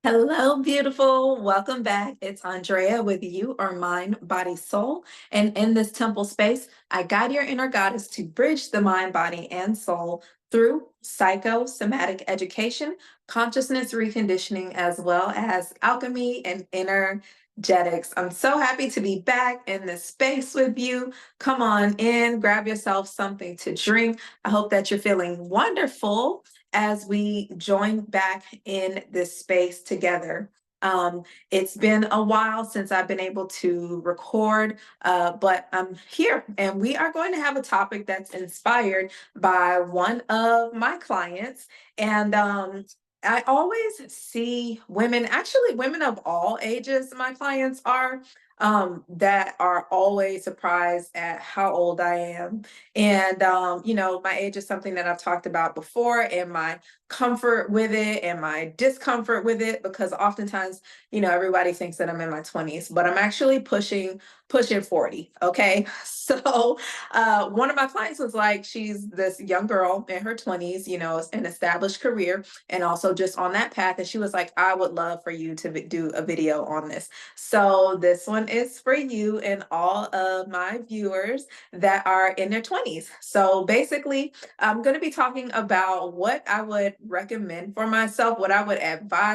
Hello, beautiful. Welcome back. It's Andrea with You Are Mind, Body, Soul. And in this temple space, I guide your inner goddess to bridge the mind, body, and soul through psychosomatic education, consciousness reconditioning, as well as alchemy and energetics. I'm so happy to be back in this space with you. Come on in, grab yourself something to drink. I hope that you're feeling wonderful as we join back in this space together. It's been a while since I've been able to record, but I'm here and we are going to have a topic that's inspired by one of my clients. And I always see women, actually, women of all ages, my clients are. That are always surprised at how old I am. And, my age is something that I've talked about before, and my comfort with it and my discomfort with it, because oftentimes, everybody thinks that I'm in my 20s, but I'm actually pushing 40. Okay. So one of my clients was like, she's this young girl in her 20s, an established career, and also just on that path. And she was like, I would love for you to do a video on this. So this one is for you and all of my viewers that are in their 20s. So basically, I'm going to be talking about what I would recommend for myself, what I would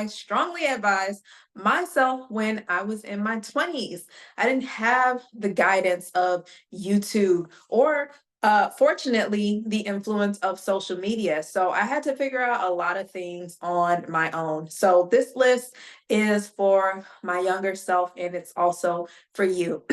strongly advise myself when I was in my 20s. I didn't have the guidance of YouTube or fortunately, the influence of social media. So I had to figure out a lot of things on my own. So this list is for my younger self, and it's also for you.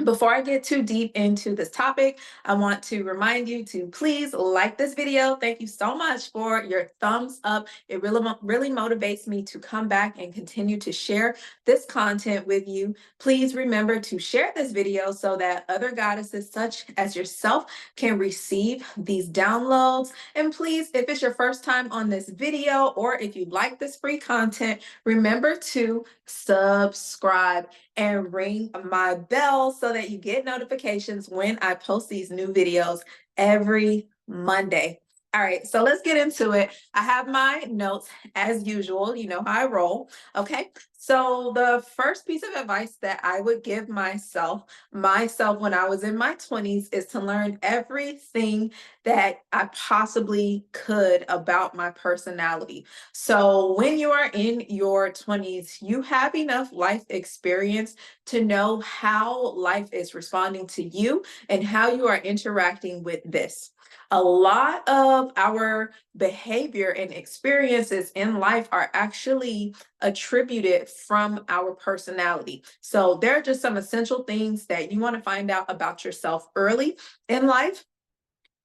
Before I get too deep into this topic, I want to remind you to please like this video. Thank you so much for your thumbs up. It really motivates me to come back and continue to share this content with you. Please remember to share this video so that other goddesses such as yourself can receive these downloads. And please, if it's your first time on this video, or if you like this free content, remember to subscribe and ring my bell so that you get notifications when I post these new videos every Monday. All right, so let's get into it. I have my notes as usual. You know how I roll. Okay, so the first piece of advice that I would give myself when I was in my 20s is to learn everything that I possibly could about my personality. So when you are in your 20s, you have enough life experience to know how life is responding to you and how you are interacting with this. A lot of our behavior and experiences in life are actually attributed from our personality. So there are just some essential things that you want to find out about yourself early in life.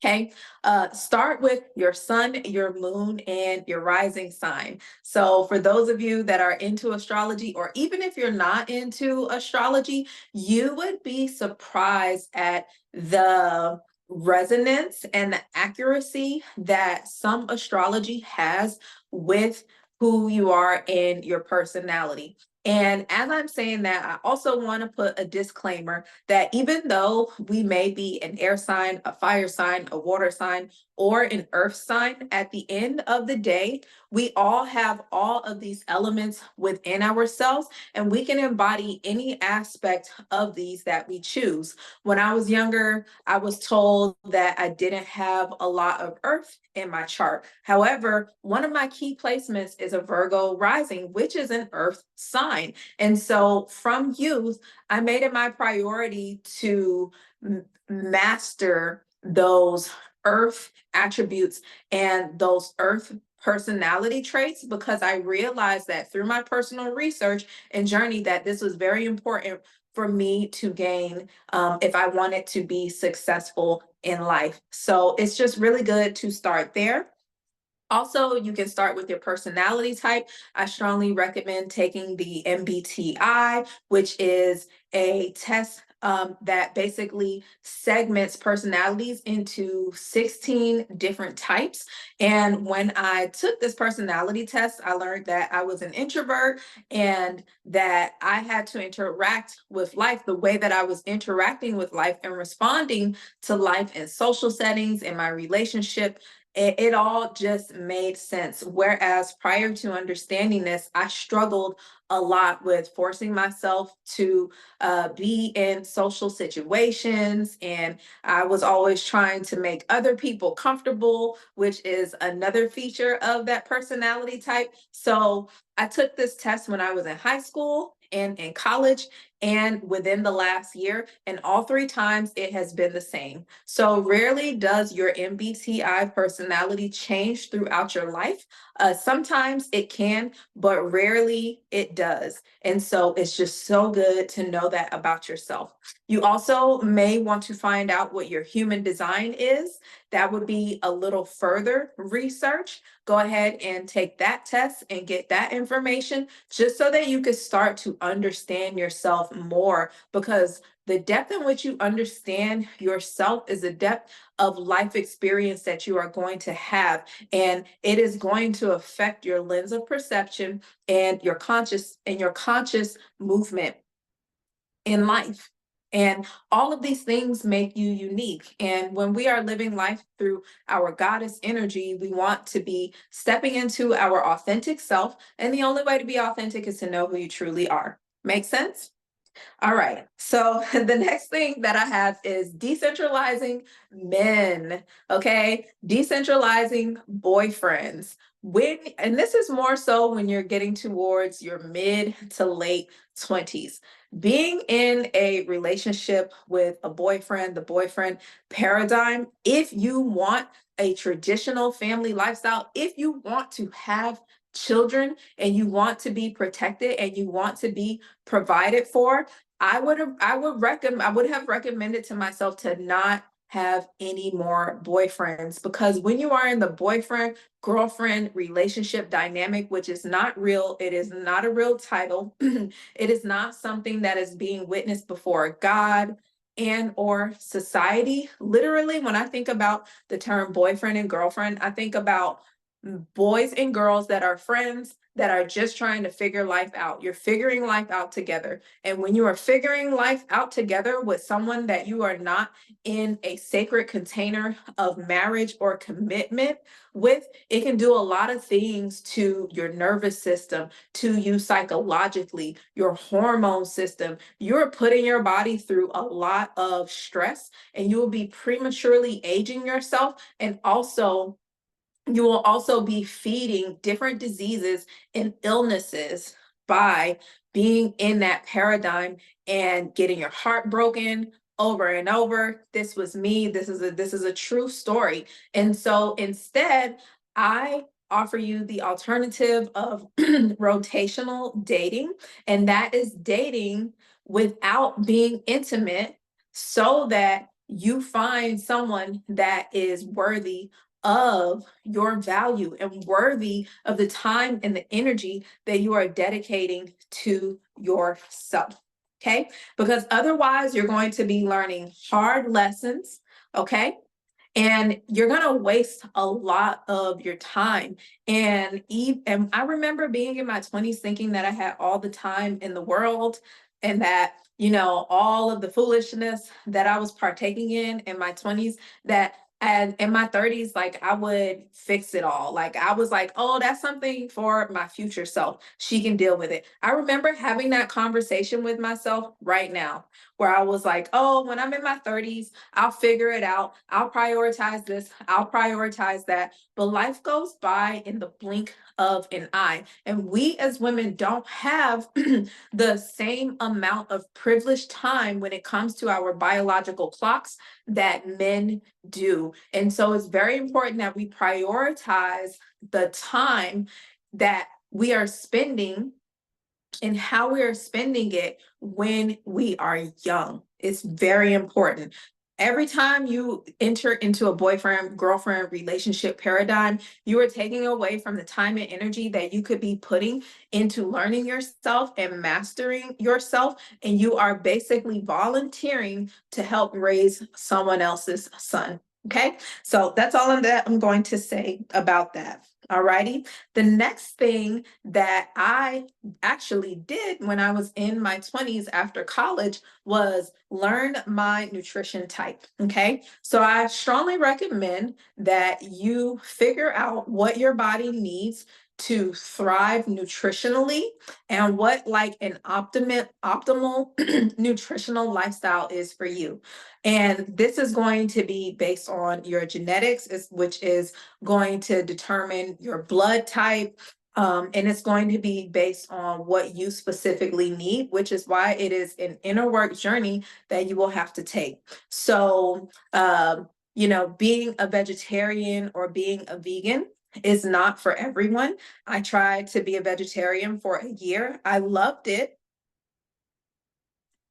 Okay, start with your sun, your moon, and your rising sign. So, for those of you that are into astrology, or even if you're not into astrology, you would be surprised at the resonance and the accuracy that some astrology has with who you are in your personality. And as I'm saying that, I also want to put a disclaimer that even though we may be an air sign, a fire sign, a water sign, or an earth sign, at the end of the day, we all have all of these elements within ourselves, and we can embody any aspect of these that we choose. When I was younger, I was told that I didn't have a lot of earth in my chart. However, one of my key placements is a Virgo rising, which is an earth sign. And so from youth, I made it my priority to master those earth attributes and those earth personality traits, because I realized that through my personal research and journey that this was very important for me to gain if I wanted to be successful in life. So it's just really good to start there. Also, you can start with your personality type. I strongly recommend taking the MBTI, which is a test that basically segments personalities into 16 different types. And when I took this personality test, I learned that I was an introvert and that I had to interact with life the way that I was interacting with life and responding to life in social settings, in my relationship It all just made sense. Whereas prior to understanding this, I struggled a lot with forcing myself to be in social situations. And I was always trying to make other people comfortable, which is another feature of that personality type. So I took this test when I was in high school and in college and within the last year, and all three times it has been the same. So rarely does your MBTI personality change throughout your life. Sometimes it can, but rarely it does. And so it's just so good to know that about yourself. You also may want to find out what your human design is. That would be a little further research. Go ahead and take that test and get that information just so that you can start to understand yourself more, because the depth in which you understand yourself is the depth of life experience that you are going to have. And it is going to affect your lens of perception and your conscious movement in life. And all of these things make you unique. And when we are living life through our goddess energy, we want to be stepping into our authentic self. And the only way to be authentic is to know who you truly are. Make sense? All right. So the next thing that I have is decentralizing men. Okay. Decentralizing boyfriends. And this is more so when you're getting towards your mid to late 20s. Being in a relationship with a boyfriend, the boyfriend paradigm, if you want a traditional family lifestyle, if you want to have children and you want to be protected and you want to be provided for, I would have recommended to myself to not have any more boyfriends, because when you are in the boyfriend girlfriend relationship dynamic, which is not real, it is not a real title, it is not something that is being witnessed before God and or society. Literally, when I think about the term boyfriend and girlfriend, I think about boys and girls that are friends that are just trying to figure life out. You're figuring life out together. And when you are figuring life out together with someone that you are not in a sacred container of marriage or commitment with, it can do a lot of things to your nervous system, to you psychologically, your hormone system. You're putting your body through a lot of stress, and you will be prematurely aging yourself, and also you will also be feeding different diseases and illnesses by being in that paradigm and getting your heart broken over and over. This was me. This is a true story. And so instead, I offer you the alternative of rotational dating, and that is dating without being intimate so that you find someone that is worthy of your value and worthy of the time and the energy that you are dedicating to yourself. Okay. Because otherwise, you're going to be learning hard lessons. Okay. And you're going to waste a lot of your time. And I remember being in my 20s thinking that I had all the time in the world, and that, all of the foolishness that I was partaking in my 20s, that and in my 30s, like, I would fix it all. Like, I was like, oh, that's something for my future self. She can deal with it. I remember having that conversation with myself right now, where I was like, oh, when I'm in my 30s, I'll figure it out. I'll prioritize this. I'll prioritize that. But life goes by in the blink of an eye. And we as women don't have the same amount of privileged time when it comes to our biological clocks that men do. And so it's very important that we prioritize the time that we are spending and how we are spending it when we are young. It's very important. Every time you enter into a boyfriend girlfriend relationship paradigm, you are taking away from the time and energy that you could be putting into learning yourself and mastering yourself. And you are basically volunteering to help raise someone else's son. Okay, so that's all that I'm going to say about that. Alrighty. The next thing that I actually did when I was in my 20s after college was learn my nutrition type. Okay. So I strongly recommend that you figure out what your body needs to thrive nutritionally and what like an optimal nutritional lifestyle is for you. And this is going to be based on your genetics, which is going to determine your blood type. And it's going to be based on what you specifically need, which is why it is an inner work journey that you will have to take. So, being a vegetarian or being a vegan is not for everyone. I tried to be a vegetarian for a year. I loved it.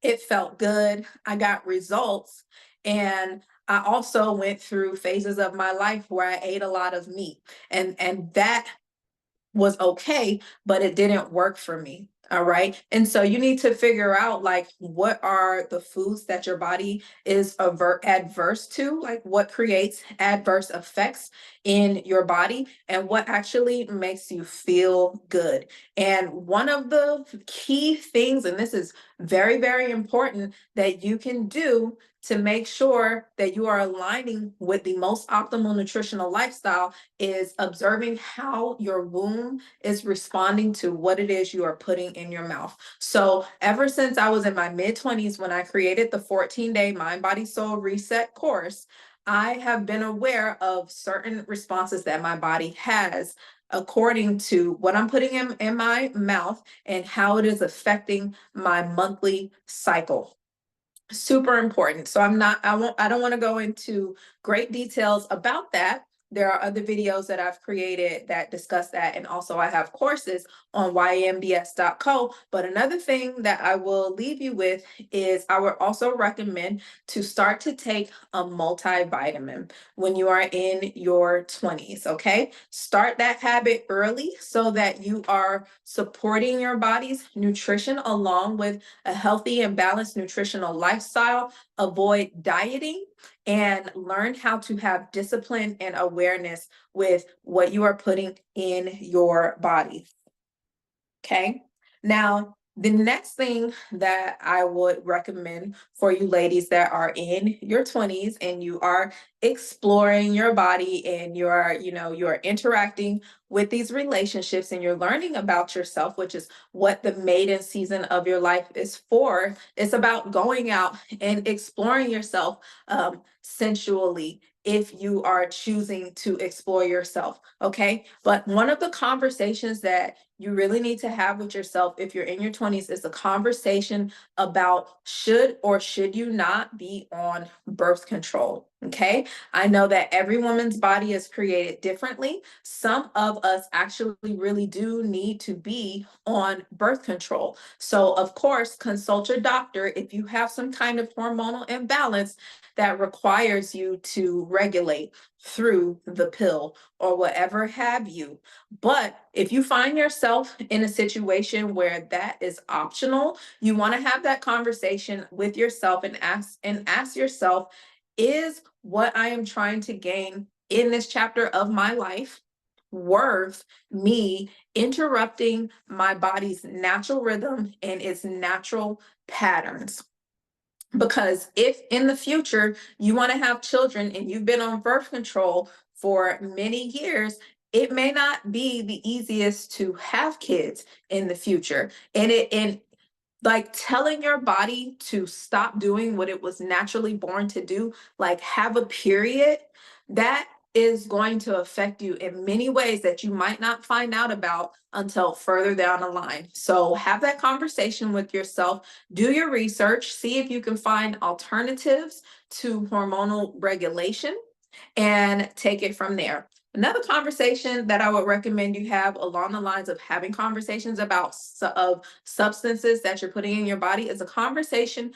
It felt good. I got results. And I also went through phases of my life where I ate a lot of meat. And that was okay, but it didn't work for me. All right. And so you need to figure out like what are the foods that your body is adverse to, like what creates adverse effects in your body and what actually makes you feel good. And one of the key things, and this is very, very important, that you can do to make sure that you are aligning with the most optimal nutritional lifestyle is observing how your womb is responding to what it is you are putting in your mouth. So, ever since I was in my mid 20s, when I created the 14-day Mind, Body, Soul Reset course, I have been aware of certain responses that my body has according to what I'm putting in my mouth and how it is affecting my monthly cycle. Super important. So I don't want to go into great details about that. There are other videos that I've created that discuss that. And also I have courses on ymbs.co. But another thing that I will leave you with is I would also recommend to start to take a multivitamin when you are in your 20s. Okay. Start that habit early so that you are supporting your body's nutrition along with a healthy and balanced nutritional lifestyle, avoid dieting, and learn how to have discipline and awareness with what you are putting in your body. Okay. Now, the next thing that I would recommend for you ladies that are in your 20s and you are exploring your body and you're interacting with these relationships and you're learning about yourself, which is what the maiden season of your life is for. It's about going out and exploring yourself sensually if you are choosing to explore yourself. Okay. But one of the conversations that you really need to have with yourself if you're in your 20s is a conversation about should or should you not be on birth control. Okay. I know that every woman's body is created differently. Some of us actually really do need to be on birth control. So, of course, consult your doctor if you have some kind of hormonal imbalance that requires you to regulate through the pill or whatever have you. But if you find yourself in a situation where that is optional, you want to have that conversation with yourself and ask yourself, is what I am trying to gain in this chapter of my life worth me interrupting my body's natural rhythm and its natural patterns? Because if in the future you want to have children and you've been on birth control for many years, it may not be the easiest to have kids in the future. And like telling your body to stop doing what it was naturally born to do, like have a period, that is going to affect you in many ways that you might not find out about until further down the line. So have that conversation with yourself, do your research, see if you can find alternatives to hormonal regulation and take it from there. Another conversation that I would recommend you have along the lines of having conversations about of substances that you're putting in your body is a conversation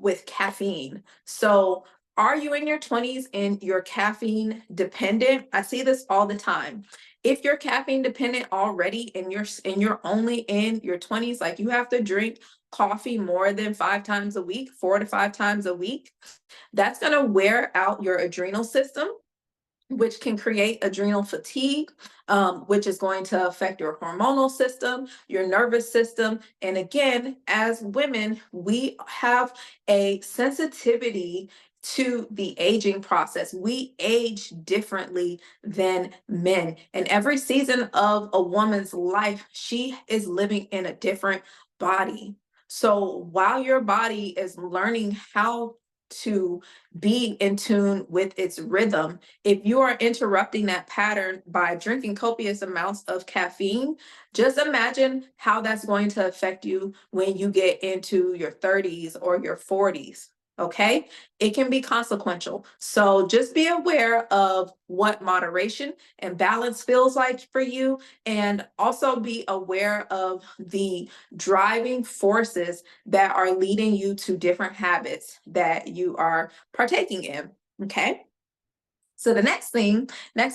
with caffeine. So, are you in your 20s and you're caffeine dependent? I see this all the time. If you're caffeine dependent already and you're only in your 20s, like you have to drink coffee more than 5 times a week, 4 to 5 times a week, that's going to wear out your adrenal system which can create adrenal fatigue, which is going to affect your hormonal system, your nervous system. And again, as women, we have a sensitivity to the aging process. We age differently than men. And every season of a woman's life, she is living in a different body. So while your body is learning how to be in tune with its rhythm, if you are interrupting that pattern by drinking copious amounts of caffeine, just imagine how that's going to affect you when you get into your 30s or your 40s. Okay, it can be consequential. So just be aware of what moderation and balance feels like for you, and also be aware of the driving forces that are leading you to different habits that you are partaking in. Okay. So the next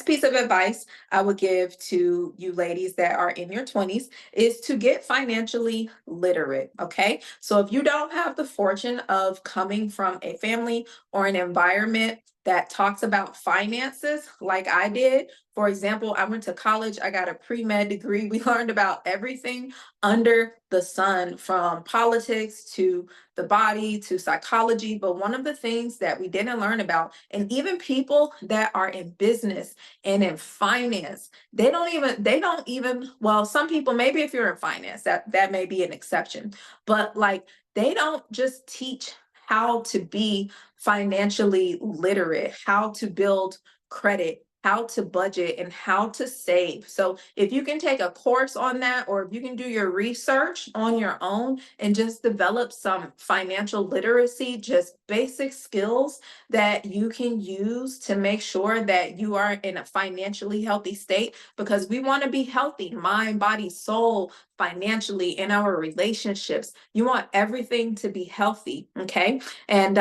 piece of advice I would give to you ladies that are in your 20s is to get financially literate, okay? So if you don't have the fortune of coming from a family or an environment that talks about finances like I did, for example, I went to college, I got a pre-med degree. We learned about everything under the sun, from politics to the body to psychology. But one of the things that we didn't learn about, and even people that are in business and in finance, they don't even, well, some people, maybe if you're in finance, that may be an exception, but like they don't just teach how to be financially literate, how to build credit, how to budget, and how to save. So if you can take a course on that, or if you can do your research on your own and just develop some financial literacy, just basic skills that you can use to make sure that you are in a financially healthy state, because we want to be healthy, mind, body, soul, financially, in our relationships. You want everything to be healthy, okay? And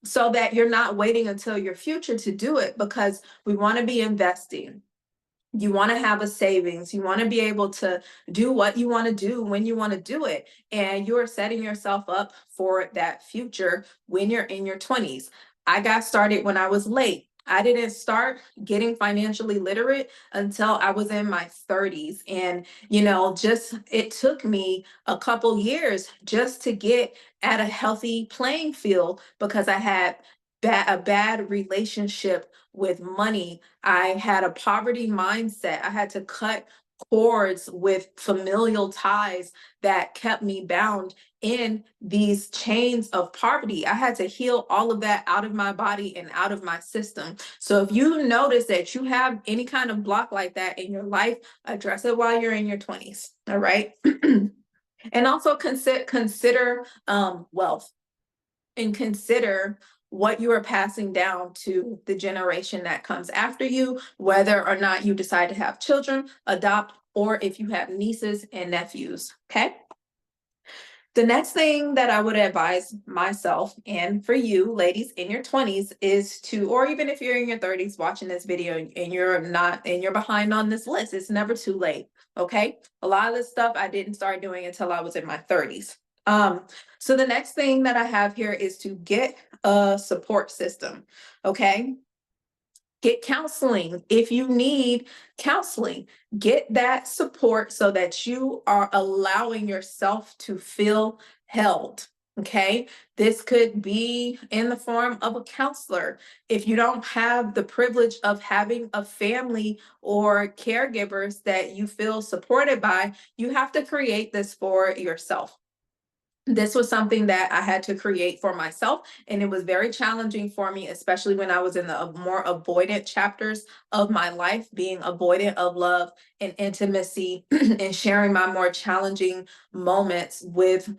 so that you're not waiting until your future to do it, because we want to be investing. You want to have a savings. You want to be able to do what you want to do when you want to do it. And you're setting yourself up for that future when you're in your 20s. I got started when I was late. I didn't start getting financially literate until I was in my 30s. And, just it took me a couple years just to get at a healthy playing field, because I had a bad relationship with money. I had a poverty mindset. I had to cut cords with familial ties that kept me bound in these chains of poverty. I had to heal all of that out of my body and out of my system. So if you notice that you have any kind of block like that in your life, address it while you're in your 20s. All right. And also consider wealth, and consider what you are passing down to the generation that comes after you, whether or not you decide to have children, adopt, or if you have nieces and nephews. Okay. The next thing that I would advise myself, and for you ladies in your 20s, is to, or even if you're in your 30s watching this video and you're not, and you're behind on this list, it's never too late. Okay. A lot of this stuff I didn't start doing until I was in my 30s. So the next thing that I have here is to get a support system. Okay. Get counseling if you need counseling. Get that support so that you are allowing yourself to feel held. Okay. This could be in the form of a counselor. If you don't have the privilege of having a family or caregivers that you feel supported by, you have to create this for yourself. This was something that I had to create for myself, and it was very challenging for me, especially when I was in the more avoidant chapters of my life, being avoidant of love and intimacy, and sharing my more challenging moments with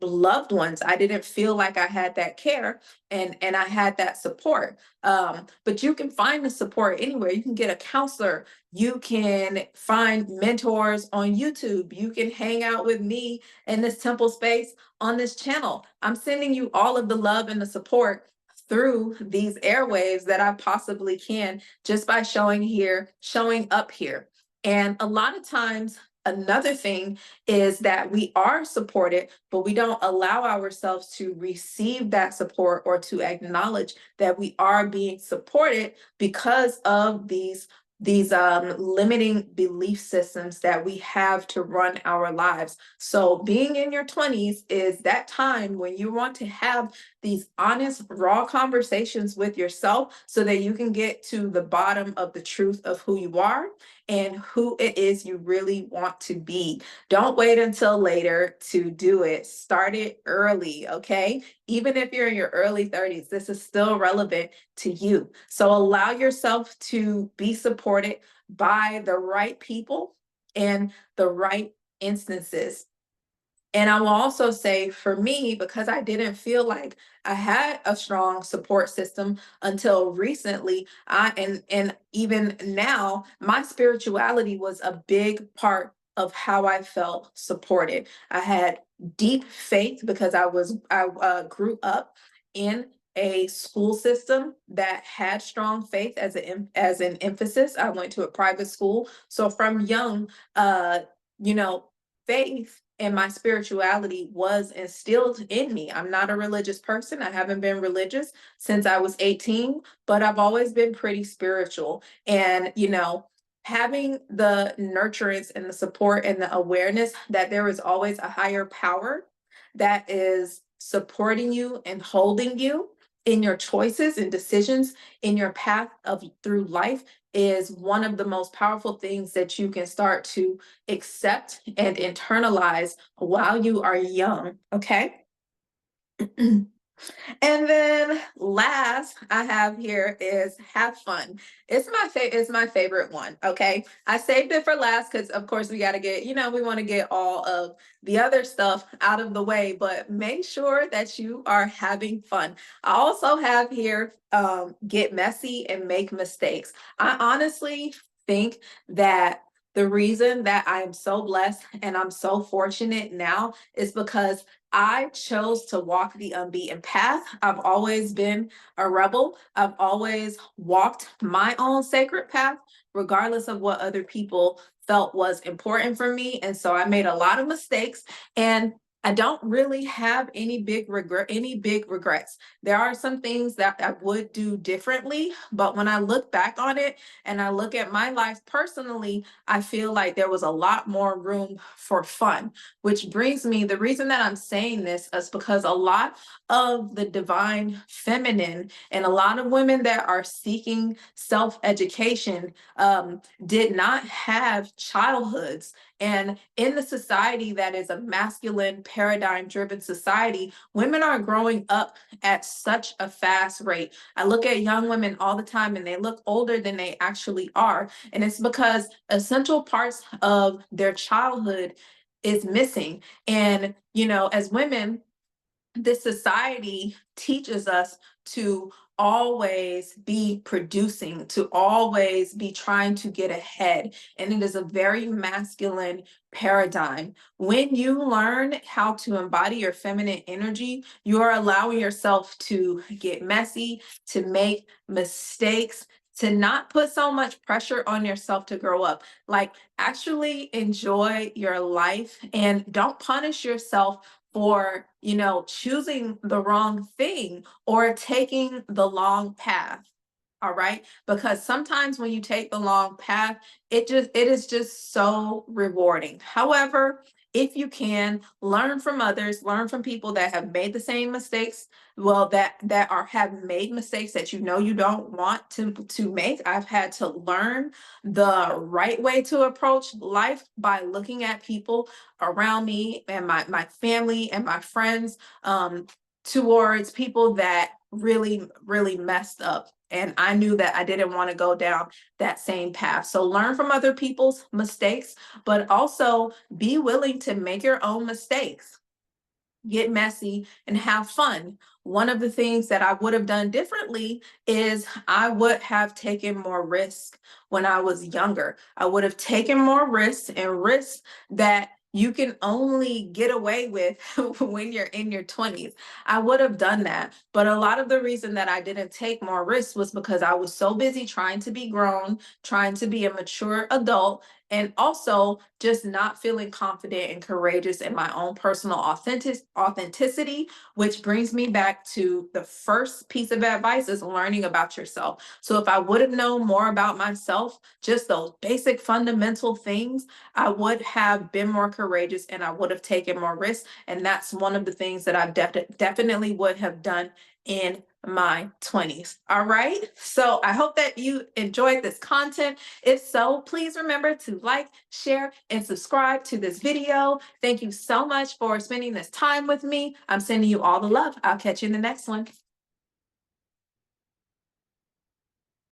loved ones. I didn't feel like I had that care, and I had that support. But you can find the support anywhere. You can get a counselor. You can find mentors on YouTube. You can hang out with me in this temple space on this channel. I'm sending you all of the love and the support through these airwaves that I possibly can, just by showing up here. And a lot of times Another thing is that we are supported, but we don't allow ourselves to receive that support or to acknowledge that we are being supported because of these limiting belief systems that we have to run our lives. So being in your 20s is that time when you want to have these honest, raw conversations with yourself so that you can get to the bottom of the truth of who you are and who it is you really want to be. Don't wait until later to do it. Start it early, okay? Even if you're in your early 30s, this is still relevant to you. So allow yourself to be supported by the right people and the right instances. And I will also say for me, because I didn't feel like I had a strong support system until recently, and even now, my spirituality was a big part of how I felt supported. I had deep faith because I grew up in a school system that had strong faith as an emphasis. I went to a private school, so from young, uh, you know, faith and my spirituality was instilled in me. I'm not a religious person. I haven't been religious since I was 18, but I've always been pretty spiritual. And, having the nurturance and the support and the awareness that there is always a higher power that is supporting you and holding you in your choices and decisions in your path of through life is one of the most powerful things that you can start to accept and internalize while you are young, okay? And then last I have here is have fun. It's my favorite one, okay? I saved it for last cuz of course we got to get, we want to get all of the other stuff out of the way, but make sure that you are having fun. I also have here get messy and make mistakes. I honestly think that the reason that I am so blessed and I'm so fortunate now is because I chose to walk the unbeaten path. I've always been a rebel. I've always walked my own sacred path, regardless of what other people felt was important for me. And so I made a lot of mistakes and I don't really have any big regrets. There are some things that I would do differently, but when I look back on it and I look at my life personally, I feel like there was a lot more room for fun. Which brings me, the reason that I'm saying this is because a lot of the divine feminine and a lot of women that are seeking self education did not have childhoods. And in the society that is a masculine paradigm driven society, women are growing up at such a fast rate. I look at young women all the time and they look older than they actually are. And it's because essential parts of their childhood is missing. And, as women, this society teaches us to always be producing, to always be trying to get ahead. And it is a very masculine paradigm. When you learn how to embody your feminine energy, you are allowing yourself to get messy, to make mistakes, to not put so much pressure on yourself to grow up. Like, actually enjoy your life and don't punish yourself for choosing the wrong thing or taking the long path. All right, because sometimes when you take the long path, it is just so rewarding. However, if you can learn from others, learn from people that have made the same mistakes, well, that are have made mistakes that you don't want to make. I've had to learn the right way to approach life by looking at people around me and my family and my friends, towards people that really messed up. And I knew that I didn't want to go down that same path. So learn from other people's mistakes, but also be willing to make your own mistakes, get messy, and have fun. One of the things that I would have done differently is I would have taken more risk when I was younger. I would have taken more risks and risks that you can only get away with when you're in your 20s. I would have done that. But a lot of the reason that I didn't take more risks was because I was so busy trying to be grown, trying to be a mature adult, and also just not feeling confident and courageous in my own personal authenticity, which brings me back to the first piece of advice is learning about yourself. So if I would have known more about myself, just those basic fundamental things, I would have been more courageous and I would have taken more risks. And that's one of the things that I definitely would have done in my 20s. All right. So I hope that you enjoyed this content. If so, please remember to like, share, and subscribe to this video. Thank you so much for spending this time with me. I'm sending you all the love. I'll catch you in the next one.